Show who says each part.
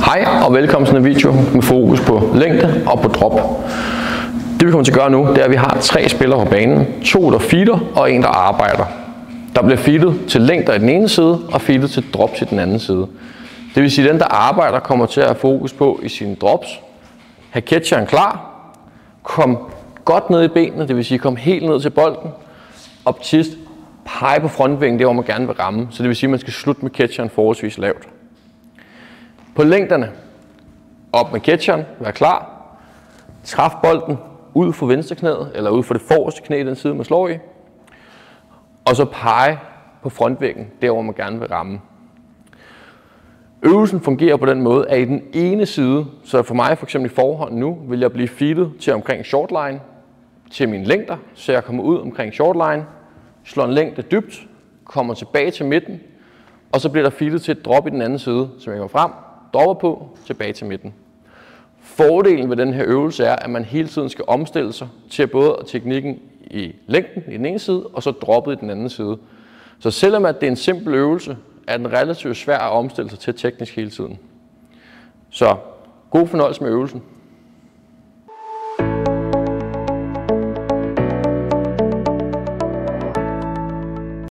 Speaker 1: Hej og velkommen til en video med fokus på længde og på drop. Det vi kommer til at gøre nu, det er, at vi har 3 spillere på banen. 2 der feeder og 1 der arbejder. Der bliver feedet til længder i den ene side og feedet til drop til den anden side. Det vil sige, at den der arbejder kommer til at have fokus på i sine drops. Have catcheren klar. Kom godt ned i benene, det vil sige kom helt ned til bolden. Og til sidst pege på frontvingen, det hvor man gerne vil ramme. Så det vil sige, at man skal slutte med catcheren forholdsvis lavt. På længderne, op med catcheren, vær klar. Træf bolden ud for venstre knæet, eller ud for det forreste knæ, den side man slår i. Og så pege på frontvæggen, der hvor man gerne vil ramme. Øvelsen fungerer på den måde, at i den ene side, så for mig for eksempel i forhånden nu, vil jeg blive feedet til omkring shortline, til mine længder, så jeg kommer ud omkring shortline, slår en længde dybt, kommer tilbage til midten, og så bliver der feedet til et drop i den anden side, som jeg går frem, dropper på, tilbage til midten. Fordelen ved den her øvelse er, at man hele tiden skal omstille sig til både teknikken i længden i den ene side, og så droppet i den anden side. Så selvom at det er en simpel øvelse, er den relativt svær at omstille sig til teknisk hele tiden. Så god fornøjelse med øvelsen.